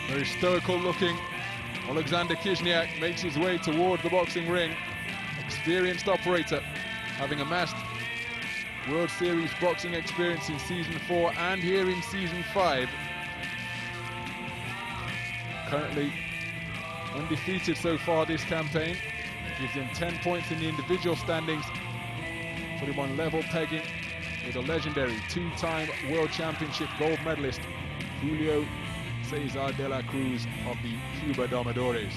Very stoical looking. Alexander Khizhniak makes his way toward the boxing ring. Experienced operator, having amassed World Series boxing experience in Season 4 and here in Season 5. Currently undefeated so far this campaign. Gives him 10 points in the individual standings. Put him on level pegging with a legendary two-time World Championship gold medalist, Julio Cesar de la Cruz of the Cuba Domadores.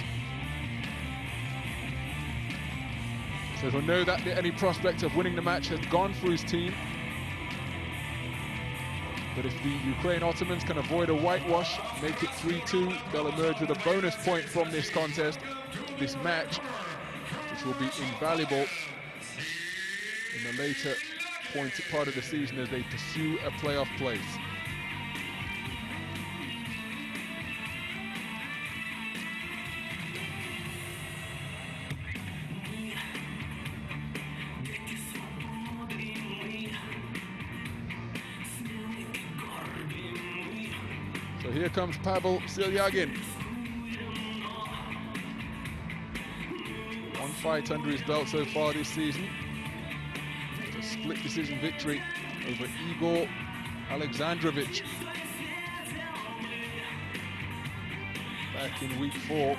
So he'll know that any prospect of winning the match has gone for his team. But if the Ukraine Ottomans can avoid a whitewash, make it 3-2, they'll emerge with a bonus point from this contest, this match, which will be invaluable in the later part of the season as they pursue a playoff place. So here comes Pawel SILYAGIN. One fight under his belt so far this season. A split decision victory over Igor Alexandrovich back in week 4.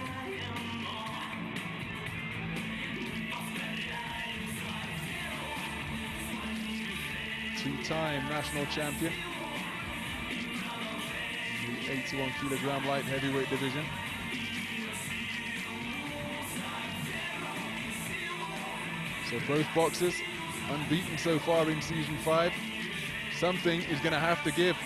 Two-time national champion. 81-kilogram light heavyweight division. So both boxers unbeaten so far in Season 5. Something is going to have to give.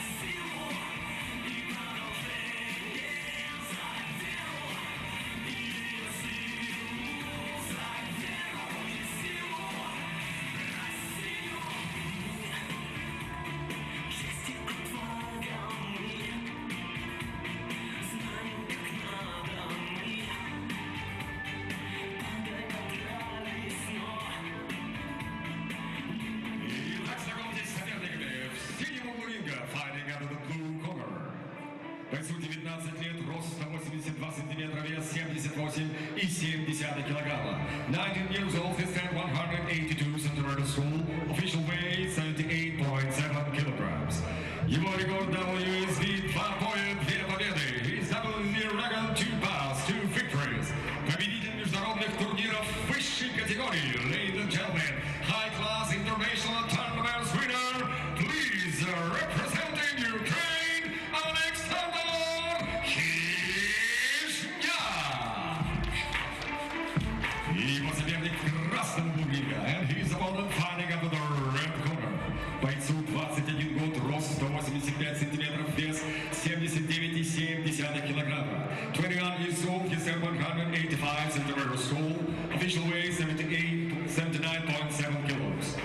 Бойцу 19 лет, рост 182 сантиметра, вес 78,7 килограмма. 19 years old, his stand 182 centimeters tall, official weight 78.7 kilograms. Его рекорд WSB 2 победы. His WSB-2015 2 bows, 2 victories. Победитель международных турниров высшей категории. Ladies and gentlemen, high-class international tournaments winner, please representing Ukraine, Александр Хижняк. Его соперник в красном бубнике, and his opponent fighting out of the red corner. Бойцу 21 год, рост 185 сантиметров, вес 79,7 килограмма. 21 years old, his 185 centimeters tall, official weight 79.7 kilos.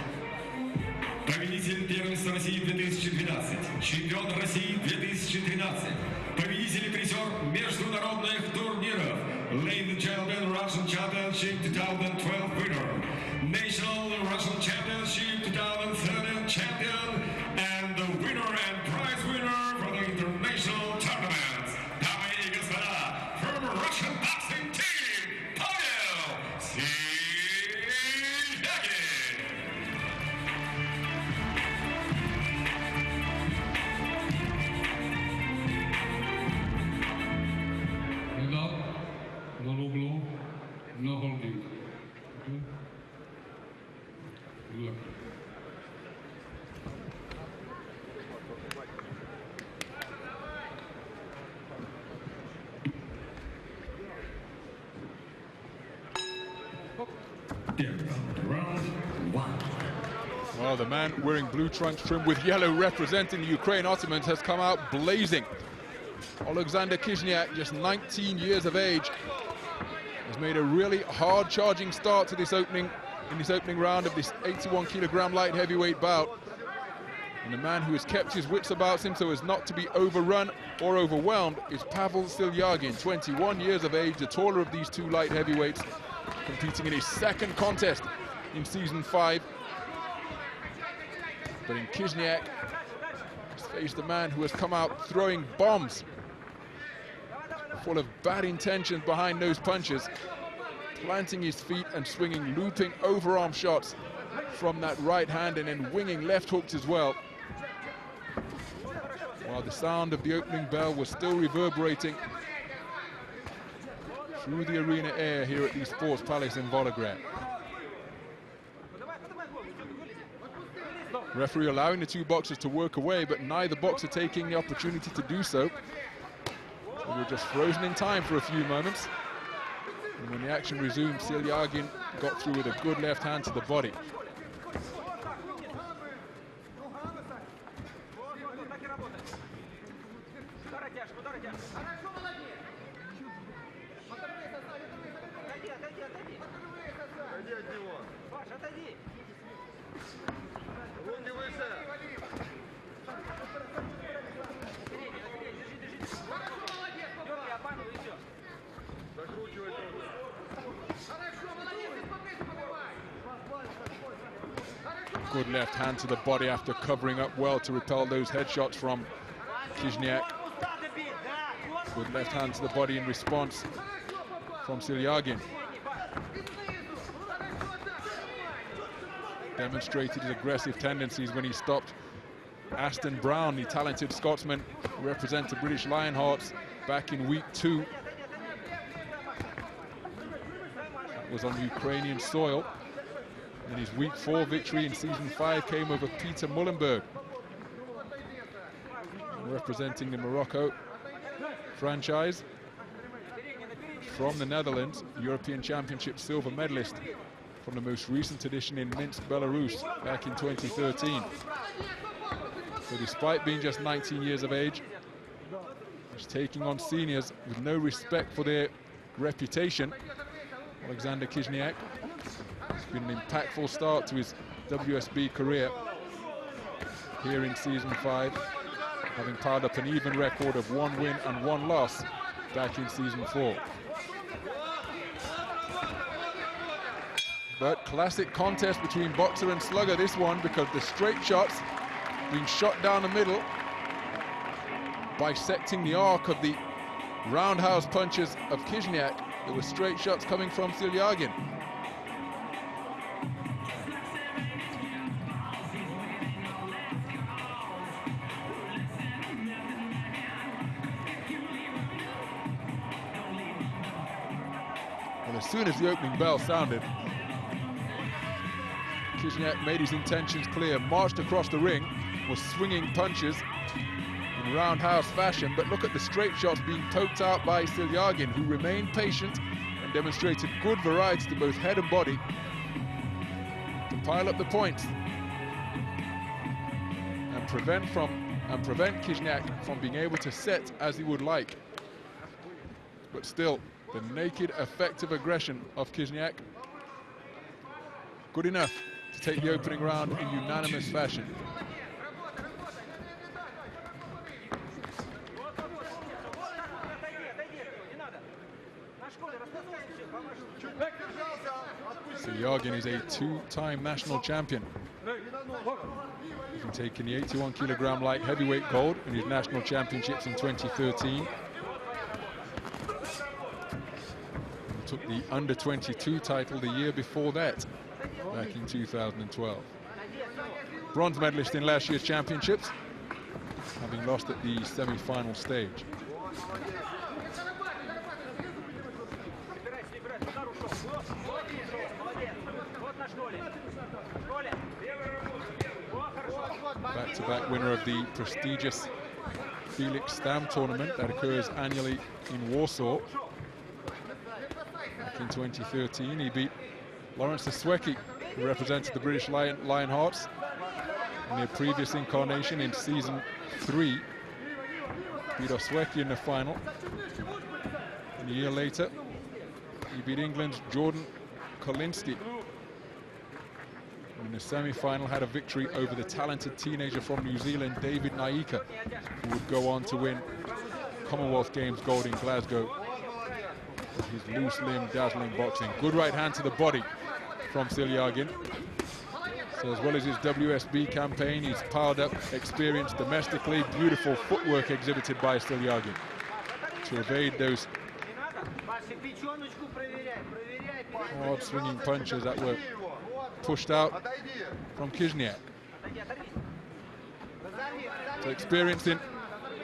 Победитель первенства России 2012, чемпион России 2013, победитель и призер международных турниров, Ladies and gentlemen, Russian Championship 2012 winner, National Russian Championship 2013 champion, and the winner and prize winner for the international tournaments. Дамы и господа, from Russian boxing team, Павел СИЛЯГИN. No holding. Good. Round 1. Well, the man wearing blue trunks trimmed with yellow representing the Ukraine Ottomans has come out blazing. Alexander Khizhniak, just 19 years of age, has made a really hard charging start to this opening round of this 81-kilogram light heavyweight bout. And the man who has kept his wits about him so as not to be overrun or overwhelmed is Pawel SILYAGIN, 21 years of age, the taller of these two light heavyweights, competing in his second contest in Season 5. But in Khizhniak, he's faced the man who has come out throwing bombs. full of bad intentions behind those punches, planting his feet and swinging looping overarm shots from that right hand and then winging left hooks as well. While the sound of the opening bell was still reverberating through the arena air here at the Sports Palace in Volograd. Referee allowing the two boxers to work away, but neither boxer taking the opportunity to do so. So we're just frozen in time for a few moments. And when the action resumed, SILYAGIN got through with a good left hand to the body. Good left hand to the body after covering up well to repel those headshots from KHYZHNIAK. Good left hand to the body in response from SILYAGIN. Demonstrated his aggressive tendencies when he stopped Aston Brown, the talented Scotsman who represented British Lionhearts back in week 2. That was on Ukrainian soil. And his week 4 victory in season 5 came over Peter Mullenberg, representing the Morocco franchise from the Netherlands, European Championship silver medalist from the most recent edition in Minsk, Belarus back in 2013. So despite being just 19 years of age, he's taking on seniors with no respect for their reputation. Alexander KHYZHNIAK. It's been an impactful start to his WSB career here in season 5, having piled up an even record of 1 win and 1 loss back in season 4. But classic contest between boxer and slugger, this one, because the straight shots being shot down the middle, bisecting the arc of the roundhouse punches of KHYZHNIAK. There were straight shots coming from SILYAGIN. As soon as the opening bell sounded, KHYZHNIAK made his intentions clear, marched across the ring, was swinging punches in roundhouse fashion, but look at the straight shots being poked out by SILYAGIN, who remained patient and demonstrated good variety to both head and body to pile up the points and prevent KHYZHNIAK from being able to set as he would like. But still, the naked, effective aggression of KHYZHNIAK, good enough to take the opening round in unanimous fashion. SILYAGIN is a 2-time national champion, having taken the 81-kilogram light heavyweight gold in his national championships in 2013. Took the under-22 title the year before that, back in 2012. Bronze medalist in last year's championships, having lost at the semi-final stage. Back-to-back winner of the prestigious Felix Stam tournament that occurs annually in Warsaw. Back in 2013, he beat Lawrence Oswecki, who represented the British Lionhearts in their previous incarnation in season 3. Beat Oswecki in the final. And a year later, he beat England's Jordan Kolinski. And in the semi-final, had a victory over the talented teenager from New Zealand, David Naika, who would go on to win Commonwealth Games gold in Glasgow. His loose limb, dazzling boxing. Good right hand to the body from SILYAGIN. So as well as his WSB campaign, he's piled up experience domestically. Beautiful footwork exhibited by SILYAGIN. to evade those hard swinging punches that were pushed out from KHYZHNIAK. So experiencing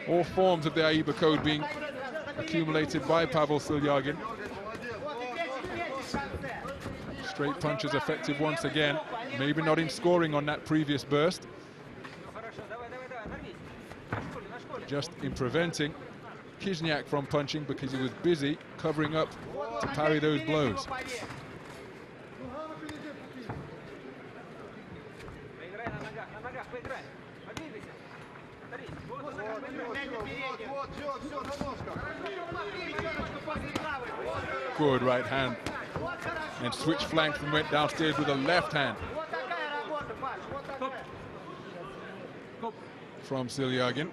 all forms of the AIBA code being accumulated by Pawel SILYAGIN. Straight punches effective once again, maybe not in scoring on that previous burst, just in preventing KHYZHNIAK from punching because he was busy covering up to parry those blows. Good right hand. And switch flanks and went downstairs with a left hand from SILYAGIN.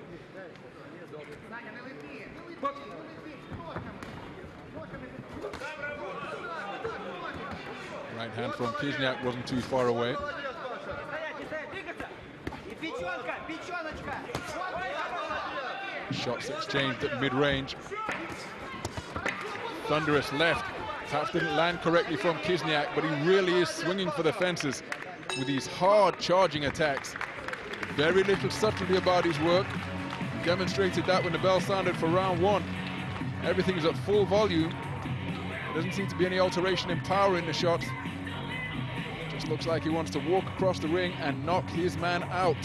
Right hand from KHYZHNIAK wasn't too far away. Shots exchanged at mid-range. Thunderous left. Perhaps didn't land correctly from KHYZHNIAK, but he really is swinging for the fences with these hard charging attacks. Very little subtlety about his work. He demonstrated that when the bell sounded for round one. Everything's at full volume. Doesn't seem to be any alteration in power in the shots. Just looks like he wants to walk across the ring and knock his man out.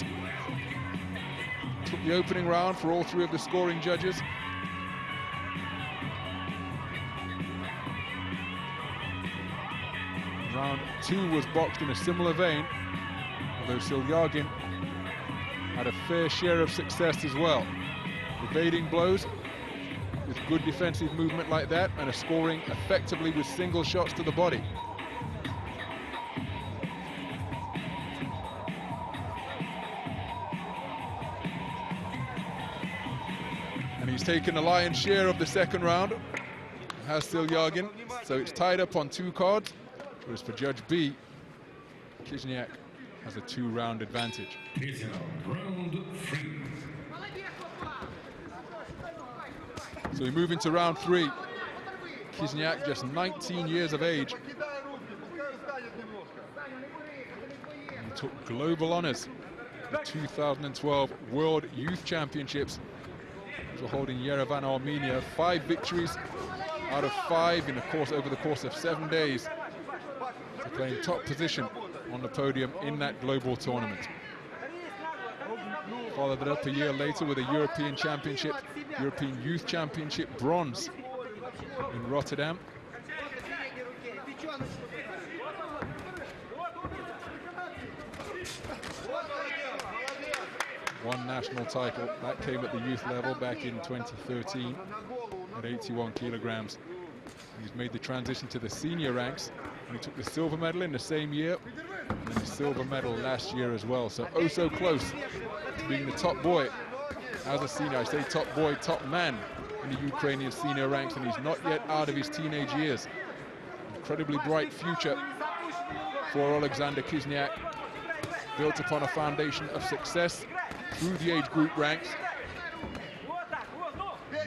Took the opening round for all three of the scoring judges. Round two was boxed in a similar vein, although SILYAGIN had a fair share of success as well, evading blows with good defensive movement like that and scoring effectively with single shots to the body. And he's taken the lion's share of the second round, has SILYAGIN, so it's tied up on 2 cards. Whereas for Judge B, KHYZHNIAK has a 2-round advantage. Round 3. So we move into round 3. KHYZHNIAK, just 19 years of age. He took global honors at the 2012 World Youth Championships, which were held in Yerevan, Armenia. 5 victories out of 5 over the course of 7 days. Playing top position on the podium in that global tournament. Followed it up a year later with a European Championship, European Youth Championship bronze in Rotterdam. One national title, that came at the youth level back in 2013 at 81 kilograms. He's made the transition to the senior ranks. He took the silver medal in the same year, and the silver medal last year as well. So oh so close to being the top boy as a senior. I say top boy, top man in the Ukrainian senior ranks, and he's not yet out of his teenage years. Incredibly bright future for Alexander KHYZHNIAK, built upon a foundation of success through the age group ranks.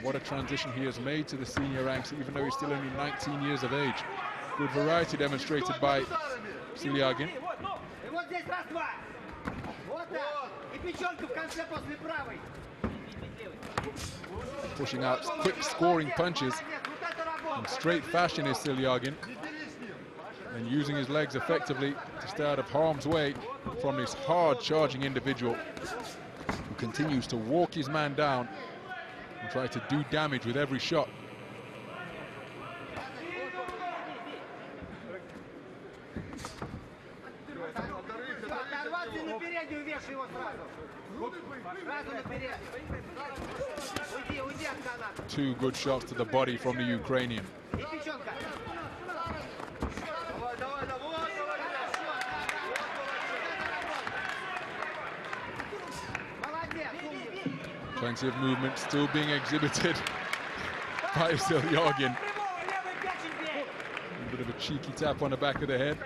What a transition he has made to the senior ranks, even though he's still only 19 years of age. Good variety demonstrated by SILYAGIN. Pushing out quick scoring punches in straight fashion is SILYAGIN, and using his legs effectively to stay out of harm's way from this hard charging individual who continues to walk his man down and try to do damage with every shot. Two good shots to the body from the Ukrainian. Plenty of movement still being exhibited by SILYAGIN. A bit of a cheeky tap on the back of the head.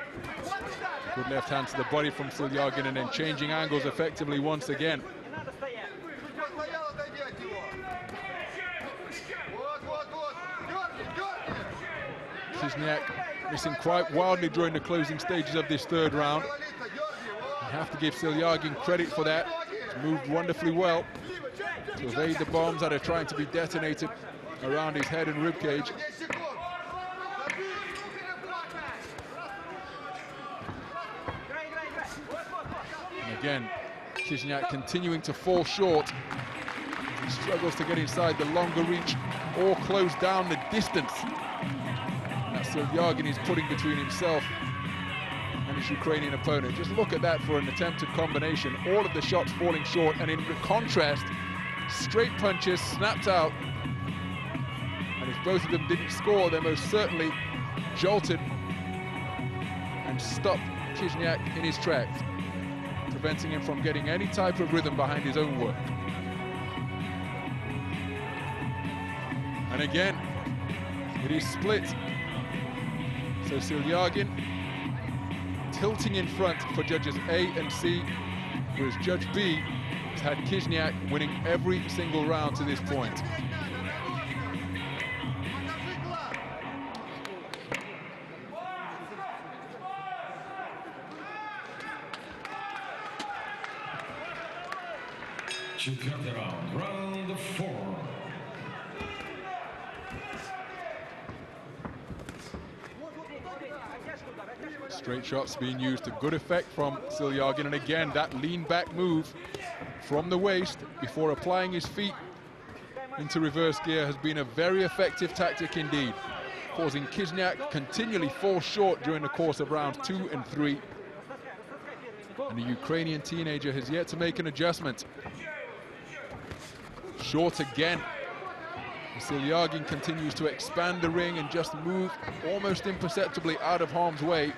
Good left hand to the body from SILYAGIN, and then changing angles effectively once again. Khizhniak missing quite wildly during the closing stages of this third round. You have to give SILYAGIN credit for that. He's moved wonderfully well to evade the bombs that are trying to be detonated around his head and ribcage. And again, Khizhniak continuing to fall short. He struggles to get inside the longer reach or close down the distance that SILYAGIN is putting between himself and his Ukrainian opponent. Just look at that for an attempted combination. All of the shots falling short, and in contrast, straight punches snapped out. And if both of them didn't score, they most certainly jolted and stopped Khizhniak in his tracks, preventing him from getting any type of rhythm behind his own work. And again, it is split. So SILYAGIN tilting in front for judges A and C, whereas Judge B has had Khizhniak winning every single round to this point. Четвертый раунд, round 4. Straight shots being used to good effect from SILYAGIN, and again that lean back move from the waist before applying his feet into reverse gear has been a very effective tactic indeed, causing Khizhniak continually fall short during the course of rounds 2 and 3. And the Ukrainian teenager has yet to make an adjustment. Short again. SILYAGIN continues to expand the ring and just move almost imperceptibly out of harm's way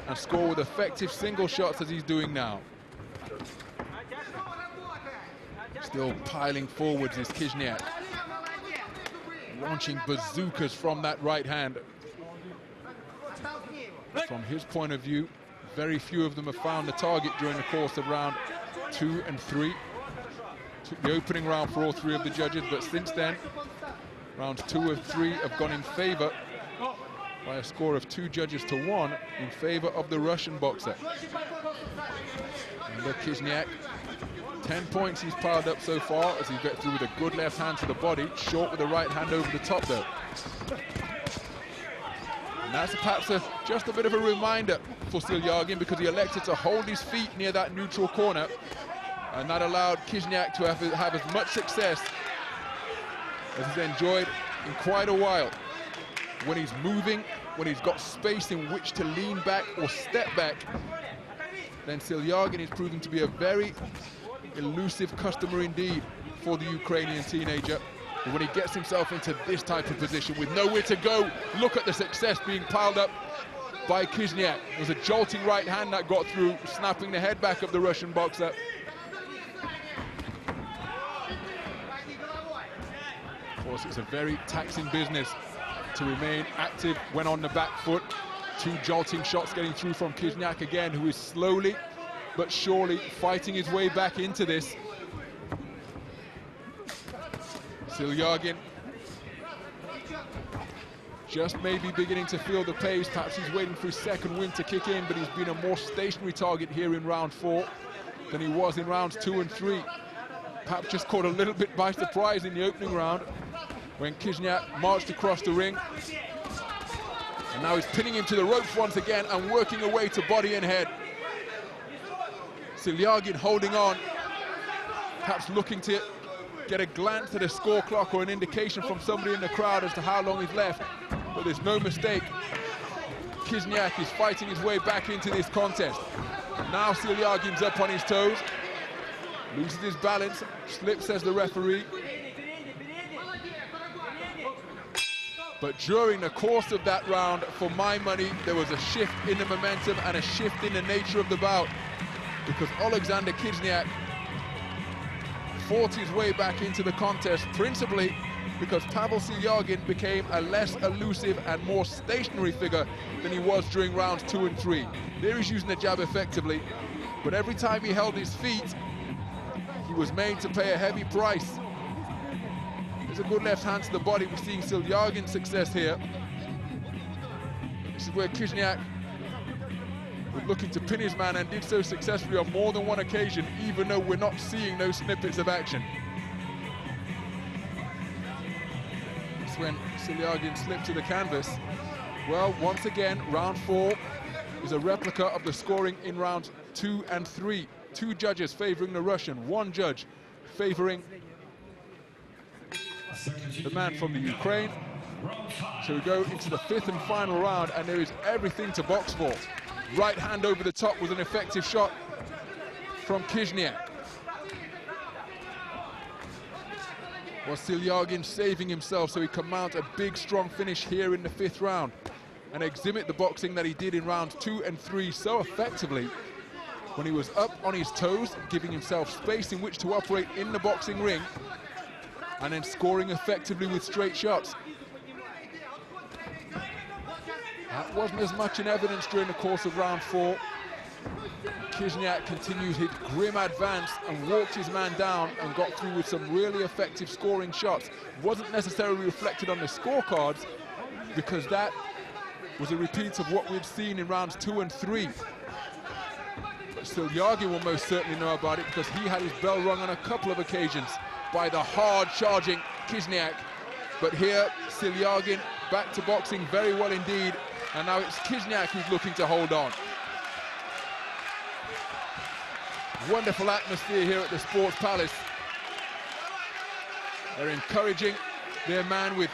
and score with effective single shots as he's doing now. Still piling forwards is Khizhniak, launching bazookas from that right hand. From his point of view, very few of them have found the target during the course of round 2 and 3. Took the opening round for all three of the judges, but since then, rounds 2 and 3 have gone in favor by a score of 2 judges to 1 in favor of the Russian boxer. And Khizhniak, 10 points he's piled up so far as he gets through with a good left hand to the body, short with the right hand over the top though. And that's perhaps just a bit of a reminder for SILYAGIN, because he elected to hold his feet near that neutral corner, and that allowed Khizhniak to have as much success as he's enjoyed in quite a while. When he's moving, when he's got space in which to lean back or step back, then SILYAGIN is proving to be a very elusive customer indeed for the Ukrainian teenager. And when he gets himself into this type of position with nowhere to go, look at the success being piled up by Khizhniak. It was a jolting right hand that got through, snapping the head back of the Russian boxer. Of course, it's a very taxing business to remain active when on the back foot. 2 jolting shots getting through from Khizhniak again, who is slowly but surely fighting his way back into this. SILYAGIN just maybe beginning to feel the pace. Perhaps he's waiting for his second wind to kick in, but he's been a more stationary target here in round 4 than he was in rounds 2 and 3. Perhaps just caught a little bit by surprise in the opening round when Khizhniak marched across the ring. And now he's pinning him to the ropes once again and working away to body and head. SILYAGIN holding on, perhaps looking to get a glance at a score clock or an indication from somebody in the crowd as to how long he's left. But there's no mistake. Khizhniak is fighting his way back into this contest. Now SILYAGIN's up on his toes, loses his balance, slips, says the referee. But during the course of that round, for my money, there was a shift in the momentum and a shift in the nature of the bout, because Alexander Khizhniak fought his way back into the contest, principally because Pavel SILYAGIN became a less elusive and more stationary figure than he was during rounds 2 and 3. There he's using the jab effectively, but every time he held his feet, he was made to pay a heavy price. There's a good left hand to the body. We're seeing SILYAGIN's success here. This is where KHYZHNIAK was looking to pin his man and did so successfully on more than one occasion, even though we're not seeing those snippets of action. That's when SILYAGIN slipped to the canvas. Well, once again, round 4 is a replica of the scoring in rounds 2 and 3. 2 judges favoring the Russian, 1 judge favoring the man from the Ukraine. So we go into the 5th and final round, and there is everything to box for. Right hand over the top was an effective shot from KHYZHNIAK. Was SILYAGIN saving himself so he can mount a big, strong finish here in the 5th round and exhibit the boxing that he did in rounds 2 and 3 so effectively when he was up on his toes, giving himself space in which to operate in the boxing ring and then scoring effectively with straight shots. That wasn't as much in evidence during the course of round 4. KHYZHNIAK continued his grim advance and walked his man down and got through with some really effective scoring shots. Wasn't necessarily reflected on the scorecards because that was a repeat of what we'd seen in rounds 2 and 3. But SILYAGIN will most certainly know about it because he had his bell rung on a couple of occasions by the hard-charging KHYZHNIAK. But here, SILYAGIN back to boxing very well indeed, and now it's KHYZHNIAK who's looking to hold on. Wonderful atmosphere here at the Sports Palace. They're encouraging their man with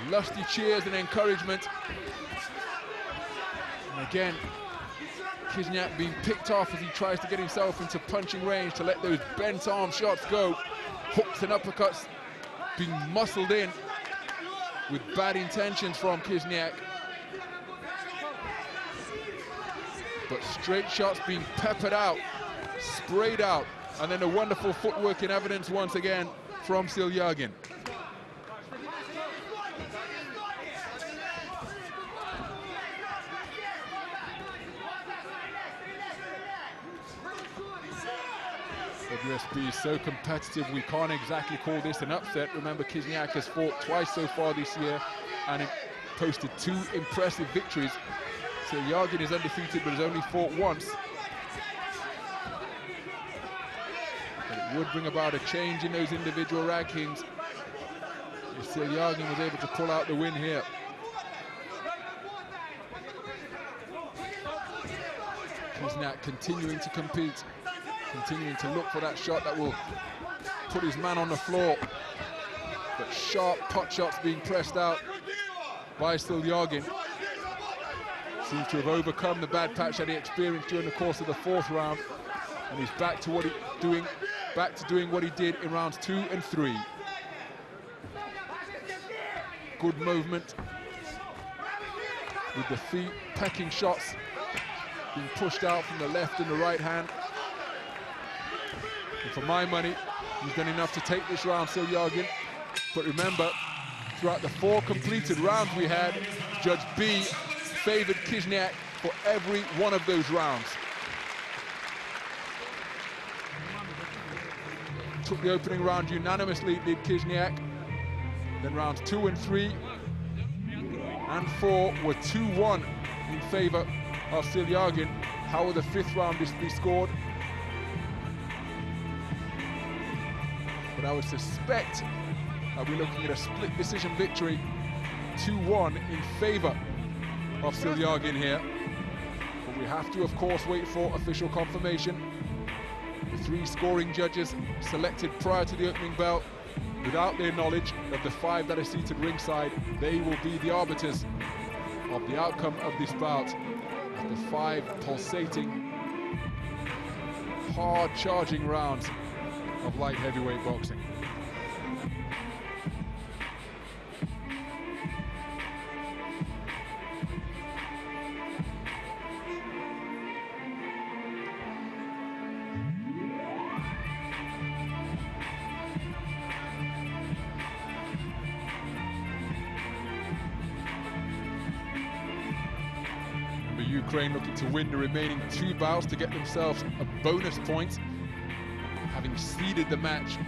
lusty cheers and encouragement. And again, KHYZHNIAK being picked off as he tries to get himself into punching range to let those bent arm shots go. Hooks and uppercuts being muscled in with bad intentions from KHYZHNIAK. But straight shots being peppered out, sprayed out, and then a wonderful footwork in evidence once again from SILYAGIN. WSB is so competitive, we can't exactly call this an upset. Remember, KHYZHNIAK has fought twice so far this year and posted 2 impressive victories. SILYAGIN is undefeated but has only fought once. But it would bring about a change in those individual rankings if SILYAGIN was able to pull out the win here. KHYZHNIAK continuing to compete, continuing to look for that shot that will put his man on the floor. But sharp pot shots being pressed out by SILYAGIN. Seems to have overcome the bad patch that he experienced during the course of the 4th round, and he's back to doing what he did in rounds 2 and 3. Good movement with the feet, pecking shots being pushed out from the left and the right hand. And for my money, he's done enough to take this round, SILYAGIN. But remember, throughout the 4 completed rounds we had, Judge B favored KHYZHNIAK for every one of those rounds. Took the opening round unanimously, did KHYZHNIAK. Then rounds 2 and 3 and 4 were 2-1 in favor of SILYAGIN. How will the 5th round be scored? But I would suspect that we're looking at a split decision victory, 2-1 in favor of SILYAGIN here. But we have to, of course, wait for official confirmation. The 3 scoring judges selected prior to the opening bell, without their knowledge of the 5 that are seated ringside, they will be the arbiters of the outcome of this bout. The 5 pulsating, hard-charging rounds of light heavyweight boxing. Ukraine looking to win the remaining 2 bouts to get themselves a bonus point, having seeded the match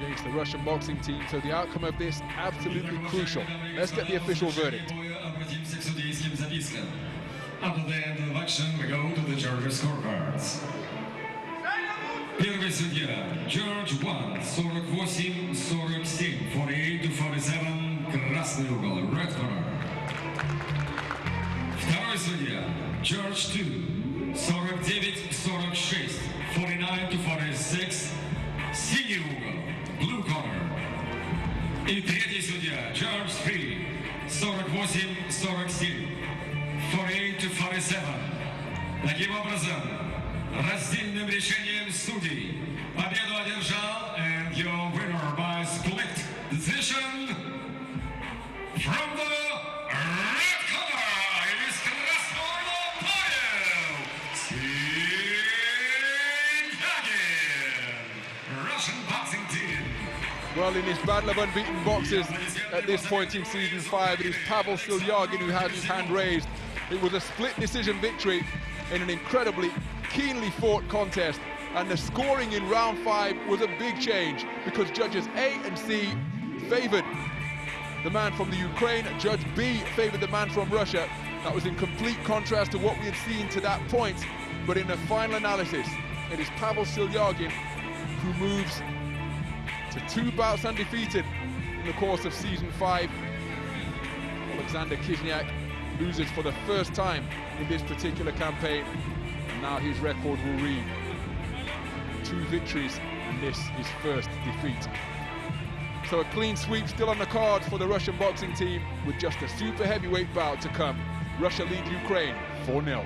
against the Russian boxing team, so the outcome of this absolutely crucial. Let's get the official verdict. After the end of the action, we go to the judges' scorecards. Первый судья, George 1, 48-47, 48-47, красный угол, red corner. Второй судья, George 2, 49-46, 49-46, синий угол, blue corner. И третий судья, George 3, 48-47, 48-47. Таким образом, раздельным решением судей победу одержал and your winner by split decision from the red corner, it is Pawel SILYAGIN, Russian boxing team. Well, in his battle of unbeaten boxers at this point in season 5, it is Pawel SILYAGIN who has his hand raised. It was a split decision victory in an incredibly keenly fought contest, and the scoring in round 5 was a big change because judges A and C favored the man from the Ukraine, judge B favored the man from Russia. That was in complete contrast to what we had seen to that point, but in the final analysis, it is Pawel SILYAGIN who moves to 2 bouts undefeated in the course of season 5. Alexander Khizhniak loses for the first time in this particular campaign, and now his record will read 2 victories and this his first defeat. So a clean sweep still on the cards for the Russian boxing team with just a super heavyweight bout to come. Russia leads Ukraine 4-0.